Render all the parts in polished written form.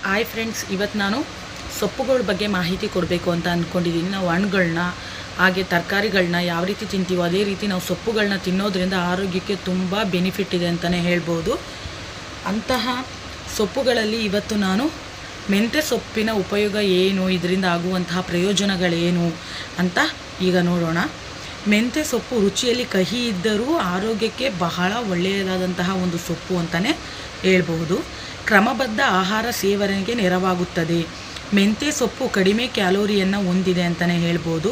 Hi friends, ಇವತ್ತು ನಾನು ಸೊಪ್ಪುಗಳ ಬಗ್ಗೆ ಮಾಹಿತಿ ಕೊಡಬೇಕು ಅಂತ ಅಂದ್ಕೊಂಡಿದ್ದೀನಿ. ನಾವು ಹಣ್ಣುಗಳನ್ನ ಹಾಗೆ ತರಕಾರಿಗಳನ್ನ ಯಾವ ರೀತಿ ತಿಂತೀವೋ ಅದೇ ರೀತಿ ನಾವು ಸೊಪ್ಪುಗಳನ್ನ ತಿನ್ನೋದ್ರಿಂದ ಆರೋಗ್ಯಕ್ಕೆ ತುಂಬ ಬೆನಿಫಿಟ್ ಇದೆ ಅಂತಲೇ ಹೇಳ್ಬೋದು. ಅಂತಹ ಸೊಪ್ಪುಗಳಲ್ಲಿ ಇವತ್ತು ನಾನು ಮೆಂತ್ಯ ಸೊಪ್ಪಿನ ಉಪಯೋಗ ಏನು, ಇದರಿಂದ ಆಗುವಂತಹ ಪ್ರಯೋಜನಗಳೇನು ಅಂತ ಈಗ ನೋಡೋಣ. ಮೆಂತ್ಯ ಸೊಪ್ಪು ರುಚಿಯಲ್ಲಿ ಕಹಿ ಇದ್ದರೂ ಆರೋಗ್ಯಕ್ಕೆ ಬಹಳ ಒಳ್ಳೆಯದಾದಂತಹ ಒಂದು ಸೊಪ್ಪು ಅಂತಲೇ ಹೇಳ್ಬಹುದು. ಕ್ರಮಬದ್ಧ ಆಹಾರ ಸೇವನೆಗೆ ನೆರವಾಗುತ್ತದೆ. ಮೆಂತ್ಯ ಸೊಪ್ಪು ಕಡಿಮೆ ಕ್ಯಾಲೋರಿಯನ್ನು ಹೊಂದಿದೆ ಅಂತಲೇ ಹೇಳ್ಬೋದು.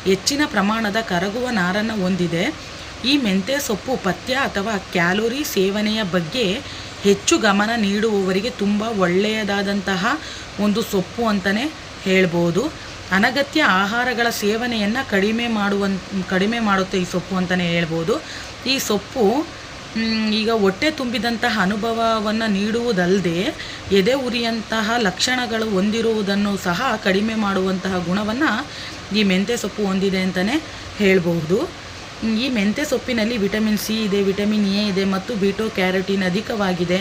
ಹೆಚ್ಚಿನ ಪ್ರಮಾಣದ ಕರಗುವ ನಾರನ್ನು ಹೊಂದಿದೆ. ಈ ಮೆಂತ್ಯ ಸೊಪ್ಪು ಪಥ್ಯ ಅಥವಾ ಕ್ಯಾಲೋರಿ ಸೇವನೆಯ ಬಗ್ಗೆ ಹೆಚ್ಚು ಗಮನ ನೀಡುವವರಿಗೆ ತುಂಬ ಒಳ್ಳೆಯದಾದಂತಹ ಒಂದು ಸೊಪ್ಪು ಅಂತಲೇ ಹೇಳ್ಬೋದು. ಅನಗತ್ಯ ಆಹಾರಗಳ ಸೇವನೆಯನ್ನು ಕಡಿಮೆ ಮಾಡುತ್ತೆ ಈ ಸೊಪ್ಪು ಅಂತಲೇ ಹೇಳ್ಬೋದು. ಈ ಸೊಪ್ಪು ಈಗ ಹೊಟ್ಟೆ ತುಂಬಿದಂತಹ ಅನುಭವವನ್ನು ನೀಡುವುದಲ್ಲದೆ ಎದೆ ಉರಿಯಂತಹ ಲಕ್ಷಣಗಳು ಹೊಂದಿರುವುದನ್ನು ಸಹ ಕಡಿಮೆ ಮಾಡುವಂತಹ ಗುಣವನ್ನು ಈ ಮೆಂತ್ಯ ಸೊಪ್ಪು ಹೊಂದಿದೆ ಅಂತಲೇ ಹೇಳ್ಬೋದು. ಈ ಮೆಂತ್ಯ ಸೊಪ್ಪಿನಲ್ಲಿ ವಿಟಮಿನ್ ಸಿ ಇದೆ, ವಿಟಮಿನ್ ಎ ಇದೆ ಮತ್ತು ಬೀಟೋ ಕ್ಯಾರೋಟಿನ್ ಅಧಿಕವಾಗಿದೆ.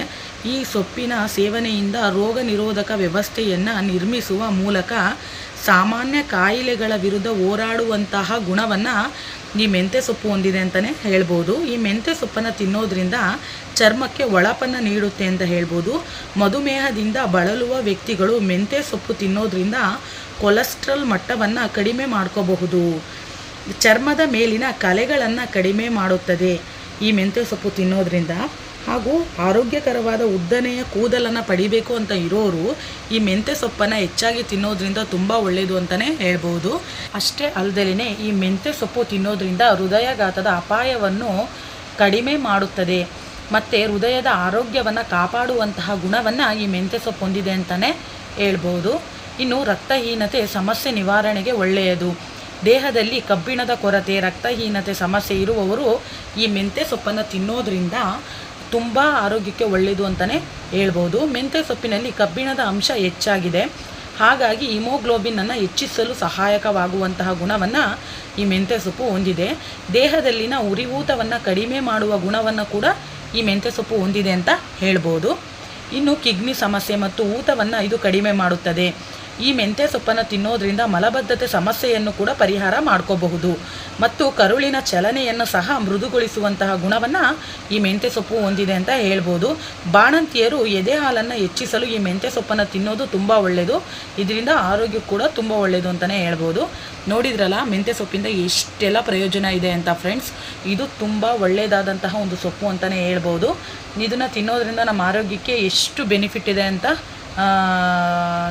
ಈ ಸೊಪ್ಪಿನ ಸೇವನೆಯಿಂದ ರೋಗ ನಿರೋಧಕ ವ್ಯವಸ್ಥೆಯನ್ನು ನಿರ್ಮಿಸುವ ಮೂಲಕ ಸಾಮಾನ್ಯ ಕಾಯಿಲೆಗಳ ವಿರುದ್ಧ ಹೋರಾಡುವಂತಹ ಗುಣವನ್ನು ಈ ಮೆಂತ್ಯ ಸೊಪ್ಪು ಹೊಂದಿದೆ ಅಂತಲೇ ಹೇಳ್ಬೋದು. ಈ ಮೆಂತ್ಯ ಸೊಪ್ಪನ್ನು ತಿನ್ನೋದ್ರಿಂದ ಚರ್ಮಕ್ಕೆ ಹೊಳಪನ್ನು ನೀಡುತ್ತೆ ಅಂತ ಹೇಳ್ಬೋದು. ಮಧುಮೇಹದಿಂದ ಬಳಲುವ ವ್ಯಕ್ತಿಗಳು ಮೆಂತ್ಯ ಸೊಪ್ಪು ತಿನ್ನೋದ್ರಿಂದ ಕೊಲೆಸ್ಟ್ರಾಲ್ ಮಟ್ಟವನ್ನು ಕಡಿಮೆ ಮಾಡ್ಕೋಬಹುದು. ಚರ್ಮದ ಮೇಲಿನ ಕಲೆಗಳನ್ನು ಕಡಿಮೆ ಮಾಡುತ್ತದೆ ಈ ಮೆಂತ್ಯ ಸೊಪ್ಪು ತಿನ್ನೋದ್ರಿಂದ. ಹಾಗೂ ಆರೋಗ್ಯಕರವಾದ ಉದ್ದನೆಯ ಕೂದಲನ್ನು ಪಡಿಬೇಕು ಅಂತ ಇರೋರು ಈ ಮೆಂತ್ಯ ಸೊಪ್ಪನ್ನು ಹೆಚ್ಚಾಗಿ ತಿನ್ನೋದ್ರಿಂದ ತುಂಬ ಒಳ್ಳೆಯದು ಅಂತಲೇ ಹೇಳ್ಬೋದು. ಅಷ್ಟೇ ಅಲ್ಲದೇ ಈ ಮೆಂತ್ಯ ಸೊಪ್ಪು ತಿನ್ನೋದ್ರಿಂದ ಹೃದಯಾಘಾತದ ಅಪಾಯವನ್ನು ಕಡಿಮೆ ಮಾಡುತ್ತದೆ ಮತ್ತು ಹೃದಯದ ಆರೋಗ್ಯವನ್ನು ಕಾಪಾಡುವಂತಹ ಗುಣವನ್ನು ಈ ಮೆಂತ್ಯ ಸೊಪ್ಪು ಹೊಂದಿದೆ ಅಂತಲೇ ಹೇಳ್ಬೋದು. ಇನ್ನು ರಕ್ತಹೀನತೆ ಸಮಸ್ಯೆ ನಿವಾರಣೆಗೆ ಒಳ್ಳೆಯದು. ದೇಹದಲ್ಲಿ ಕಬ್ಬಿಣದ ಕೊರತೆ, ರಕ್ತಹೀನತೆ ಸಮಸ್ಯೆ ಇರುವವರು ಈ ಮೆಂತ್ಯ ಸೊಪ್ಪನ್ನು ತಿನ್ನೋದ್ರಿಂದ ತುಂಬ ಆರೋಗ್ಯಕ್ಕೆ ಒಳ್ಳೆಯದು ಅಂತಲೇ ಹೇಳ್ಬೋದು. ಮೆಂತ್ಯ ಸೊಪ್ಪಿನಲ್ಲಿ ಕಬ್ಬಿಣದ ಅಂಶ ಹೆಚ್ಚಾಗಿದೆ. ಹಾಗಾಗಿ ಹಿಮೋಗ್ಲೋಬಿನನ್ನು ಹೆಚ್ಚಿಸಲು ಸಹಾಯಕವಾಗುವಂತಹ ಗುಣವನ್ನು ಈ ಮೆಂತ್ಯ ಸೊಪ್ಪು ಹೊಂದಿದೆ. ದೇಹದಲ್ಲಿನ ಉರಿಯೂತವನ್ನು ಕಡಿಮೆ ಮಾಡುವ ಗುಣವನ್ನು ಕೂಡ ಈ ಮೆಂತ್ಯ ಸೊಪ್ಪು ಹೊಂದಿದೆ ಅಂತ ಹೇಳ್ಬೋದು. ಇನ್ನು ಕಿಡ್ನಿ ಸಮಸ್ಯೆ ಮತ್ತು ಊತವನ್ನು ಇದು ಕಡಿಮೆ ಮಾಡುತ್ತದೆ. ಈ ಮೆಂತ್ಯ ಸೊಪ್ಪನ್ನು ತಿನ್ನೋದ್ರಿಂದ ಮಲಬದ್ಧತೆ ಸಮಸ್ಯೆಯನ್ನು ಕೂಡ ಪರಿಹಾರ ಮಾಡ್ಕೋಬಹುದು ಮತ್ತು ಕರುಳಿನ ಚಲನೆಯನ್ನು ಸಹ ಮೃದುಗೊಳಿಸುವಂತಹ ಗುಣವನ್ನು ಈ ಮೆಂತ್ಯ ಸೊಪ್ಪು ಹೊಂದಿದೆ ಅಂತ ಹೇಳ್ಬೋದು. ಬಾಣಂತಿಯರು ಎದೆ ಹಾಲನ್ನು ಹೆಚ್ಚಿಸಲು ಈ ಮೆಂತ್ಯ ಸೊಪ್ಪನ್ನು ತಿನ್ನೋದು ತುಂಬ ಒಳ್ಳೆಯದು. ಇದರಿಂದ ಆರೋಗ್ಯ ಕೂಡ ತುಂಬ ಒಳ್ಳೆಯದು ಅಂತಲೇ ಹೇಳ್ಬೋದು. ನೋಡಿದ್ರಲ್ಲ ಮೆಂತ್ಯ ಸೊಪ್ಪಿಂದ ಎಷ್ಟೆಲ್ಲ ಪ್ರಯೋಜನ ಇದೆ ಅಂತ ಫ್ರೆಂಡ್ಸ್. ಇದು ತುಂಬ ಒಳ್ಳೆಯದಾದಂತಹ ಒಂದು ಸೊಪ್ಪು ಅಂತಲೇ ಹೇಳ್ಬೋದು. ಇದನ್ನು ತಿನ್ನೋದ್ರಿಂದ ನಮ್ಮ ಆರೋಗ್ಯಕ್ಕೆ ಎಷ್ಟು ಬೆನಿಫಿಟ್ ಇದೆ ಅಂತ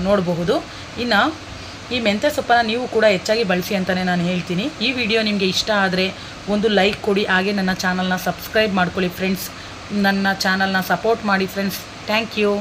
ನೋಡಬಹುದು. ಇನ್ನು ಈ ಮೆಂತ್ಯ ಸೊಪ್ಪನ್ನು ನೀವು ಕೂಡ ಹೆಚ್ಚಾಗಿ ಬಳಸಿ ಅಂತಲೇ ನಾನು ಹೇಳ್ತೀನಿ. ಈ ವಿಡಿಯೋ ನಿಮಗೆ ಇಷ್ಟ ಆದರೆ ಒಂದು ಲೈಕ್ ಕೊಡಿ, ಹಾಗೆ ನನ್ನ ಚಾನಲ್ನ ಸಬ್ಸ್ಕ್ರೈಬ್ ಮಾಡ್ಕೊಳ್ಳಿ ಫ್ರೆಂಡ್ಸ್. ನನ್ನ ಚಾನಲ್ನ ಸಪೋರ್ಟ್ ಮಾಡಿ ಫ್ರೆಂಡ್ಸ್. Thank you.